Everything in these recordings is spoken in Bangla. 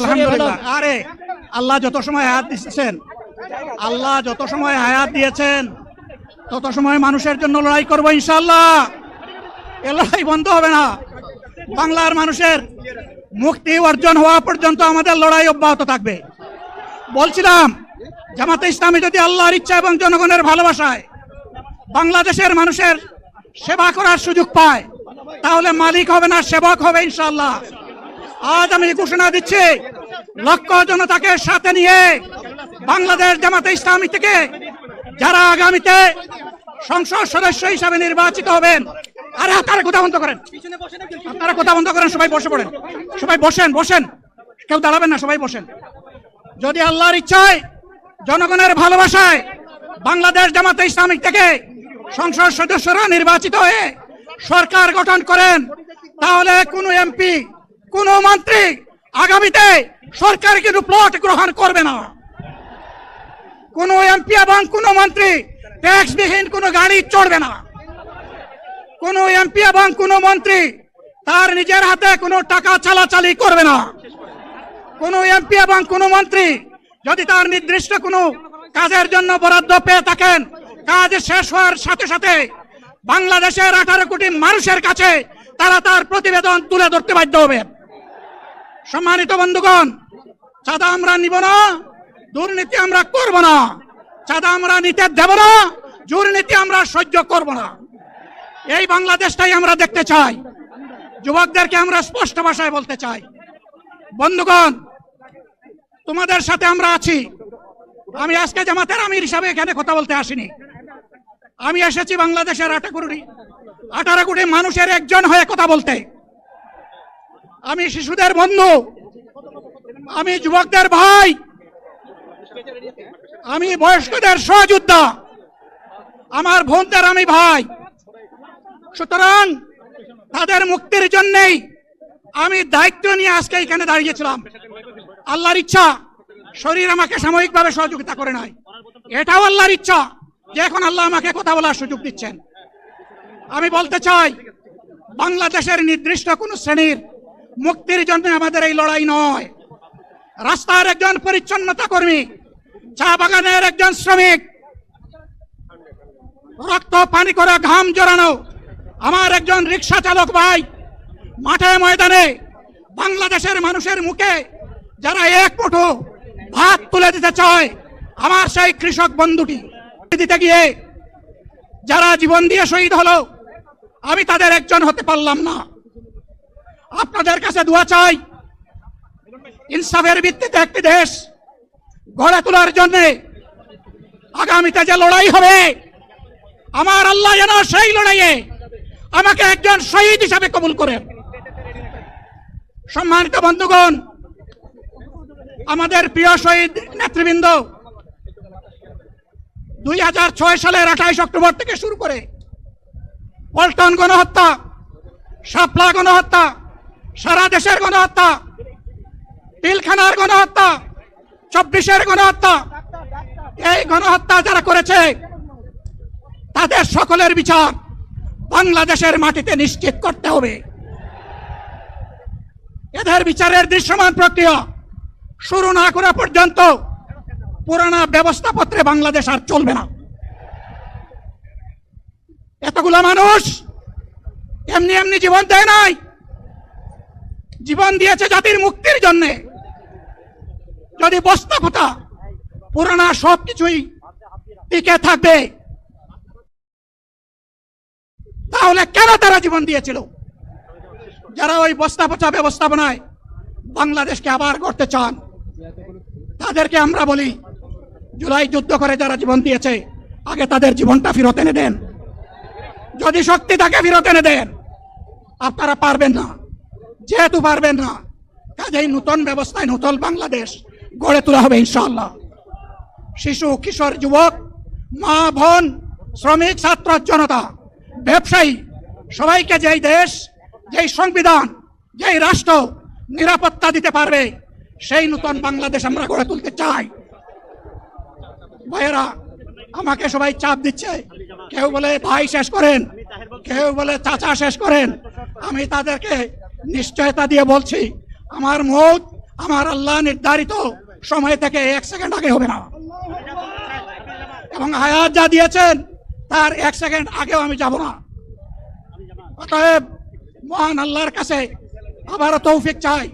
আলহামদুলিল্লাহ। আরে আল্লাহ যত সময় হায়াত দিচ্ছেন, আল্লাহ যত সময় হায়াত দিয়েছেন তত সময় মানুষের জন্য লড়াই করবো ইনশাআল্লাহ। এ লড়াই বন্ধ হবে না। বাংলার মানুষের মুক্তি অর্জন হওয়া পর্যন্ত আমাদের লড়াই অব্যাহত থাকবে। বলছিলাম, জামাতে ইসলামী যদি আল্লাহর ইচ্ছা এবং জনগণের ভালোবাসায় বাংলাদেশের মানুষের সেবা করার সুযোগ পায়, তাহলে মালিক হবে না, সেবক হবে ইনশাআল্লাহ। আজ আমি ঘোষণা দিচ্ছি, লক্ষ জনতাকে সাথে নিয়ে বাংলাদেশ জামাতে ইসলামী থেকে যারা আগামীতে সংসদ সদস্য হিসাবে নির্বাচিত হবেন, আরে আপনারা কথা বন্ধ করেন, আপনারা কথা বন্ধ করেন, সবাই বসে পড়েন, সবাই বসেন, বসেন, কেউ দাঁড়াবেন না, সবাই বসেন। যদি আল্লাহর ইচ্ছায় জনগণের ভালোবাসায় বাংলাদেশ জামাতে ইসলামী থেকে সংসদ সদস্যরা নির্বাচিত হয়ে সরকার গঠন করেন, তাহলে কোনো এমপি, কোন মন্ত্রী আগামীতে সরকার কিন্তু প্লট গ্রহণ করবে না। কোন এমপি এবং কোন মন্ত্রী ট্যাক্স বিহীন কোন গাড়ি চড়বে না। কোন এমপি এবং কোন মন্ত্রী তার নিজের হাতে কোনো টাকা চালাচালি করবে না। কোন এমপি এবং কোন মন্ত্রী যদি তার নির্দিষ্ট কোনো কাজের জন্য বরাদ্দ পেয়ে থাকেন, কাজ শেষ হওয়ার সাথে সাথে বাংলাদেশের 18 কোটি মানুষের কাছে তারা তার প্রতিবেদন তুলে ধরতে বাধ্য হবে। সম্মানিত বন্ধুগণ, চাঁদা আমরা নিব না, দুর্নীতি আমরা করব না। চাঁদা আমরা নিতে দেব না, দুর্নীতি আমরা সহ্য করব না। এই বাংলাদেশটাই আমরা দেখতে চাই। যুবকদেরকে আমরা স্পষ্ট ভাষায় বলতে চাই, বন্ধুগণ, তোমাদের সাথে আমরা আছি। আমি আজকে জামাতের আমির হিসাবে এখানে কথা বলতে আসিনি। আমি এসেছি বাংলাদেশের 18 কোটি মানুষের একজন হয়ে কথা বলতে। আমি শিশুদের বন্ধু, আমি যুবকদের ভাই, আমি বয়স্কদের সহযোদ্ধা, আমার বোনদের আমি ভাই। সুতরাং তাদের মুক্তির জন্যই আমি দায়িত্ব নিয়ে আজকে এখানে দাঁড়িয়েছিলাম। আল্লাহর ইচ্ছা শরীর আমাকে সাময়িকভাবে সহযোগিতা করে নাই, এটাও আল্লাহর ইচ্ছা যে এখন আল্লাহ আমাকে কথা বলার সুযোগ দিচ্ছেন। আমি বলতে চাই, বাংলাদেশের নির্দিষ্ট কোন শ্রেণীর মুক্তির জন্য আমাদের এই লড়াই নয়। রাস্তার একজন পরিচ্ছন্নতা কর্মী, চা বাগানের একজন শ্রমিক, রক্ত পানি করে ঘাম জড়ানো আমার একজন রিক্সা চালক ভাই, মাঠে ময়দানে বাংলাদেশের মানুষের মুখে যারা এক মুঠো ভাত তুলে দিতে চায়, আমার সেই কৃষক বন্ধুটি দিতে গিয়ে যারা জীবন দিয়ে শহীদ হলো, আমি তাদের একজন হতে পারলাম না। আপনাদের কাছে দোয়া চাই, ইনসাফের ভিত্তিতে একটি দেশ গড়ে তোলার জন্য আগামীতে যে লড়াই হবে, আমার আল্লাহ যেন সেই লড়াইয়ে আমাকে একজন শহীদ হিসাবে কবুল করেন। সম্মানিত বন্ধুগণ, আমাদের প্রিয় শহীদ নেতৃবৃন্দ 2006 সালের 28 অক্টোবর থেকে শুরু করে পল্টন গণহত্যা, শাপলা গণহত্যা, সারা দেশের গণহত্যা, পিলখানার গণহত্যা, 24-এর গণহত্যা, এই গণহত্যা যারা করেছে তাদের সকলের বিচার বাংলাদেশের মাটিতে নিশ্চিত করতে হবে। এদের বিচারের দৃশ্যমান প্রক্রিয়া শুরু না করা পর্যন্ত পুরানা ব্যবস্থাপত্রে বাংলাদেশ আর চলবে না। এতগুলো মানুষ এমনি এমনি জীবন দেয় নাই, জীবন দিয়েছে জাতির মুক্তির জন্য। যদি বস্তাপটা পুরানা সবকিছুই টিকে থাকবে, তাহলে কেন তারা জীবন দিয়েছিল? যারা ওই বস্তাপচা ব্যবস্থাপনায় বাংলাদেশকে আবার করতে চান, তাদেরকে আমরা বলি, জুলাই যুদ্ধ করে যারা জীবন দিয়েছে, আগে তাদের জীবনটা ফেরত এনে দেন। যদি শক্তি থাকে ফেরত এনে দেন। আপনারা পারবেন না, যেহেতু পারবেন না, কাজেই নতুন ব্যবস্থায় নতুন বাংলাদেশ গড়ে তোলা হবে ইনশাআল্লাহ। শিশু, কিশোর, যুবক, মা, বোন, শ্রমিক, ছাত্র, জনতা, ব্যবসায়ী, সবাইকে যেই দেশ, যেই সংবিধান, যেই রাষ্ট্র নিরাপত্তা দিতে পারবে, সেই নতুন বাংলাদেশ আমরা গড়ে তুলতে চাই। ভাইয়েরা, আমাকে সবাই চাপ দিচ্ছে, কেউ বলে ভাই শেষ করেন, কেউ বলে চাচা শেষ করেন। আমি তাদেরকে নিশ্চয়তা দিয়ে বলছি, আমার মত আমার আল্লাহ নির্ধারিত সময় থেকে 1 সেকেন্ড আগে হবে না, এবং হায়াত যা দিয়েছেন তার 1 সেকেন্ড আগেও আমি যাব না। অতএব মহান আল্লাহর কাছে আবারও তৌফিক চাই।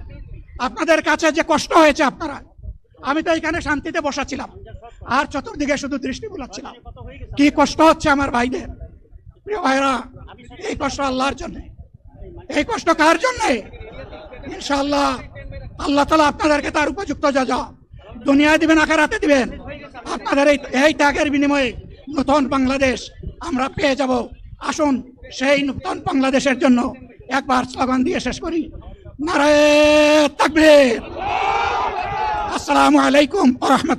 আপনাদের কাছে যে কষ্ট হয়েছে আপনারা, আমি তো এখানে শান্তিতে বসাছিলাম আর চতুর্দিকে শুধু দৃষ্টি বুলাচ্ছিলাম, কি কষ্ট হচ্ছে আমার ভাইদের। প্রিয় ভাইরা, এই কষ্ট আল্লাহর জন্য। এই কষ্ট কার জন্য? ইনশাআল্লাহ আল্লাহ তাআলা আপনাদেরকে তার উপযুক্ত যা দুনিয়ায় দিবেন, আখিরাতে দিবেন। আপনাদের এই ত্যাগের বিনিময়ে নতুন বাংলাদেশ আমরা পেয়ে যাব। আসুন সেই নতুন বাংলাদেশের জন্য একবার স্লোগান দিয়ে শেষ করি, নারায়ে তাকবীর। আসসালামু আলাইকুম ওয়া রাহমাতুল্লাহ।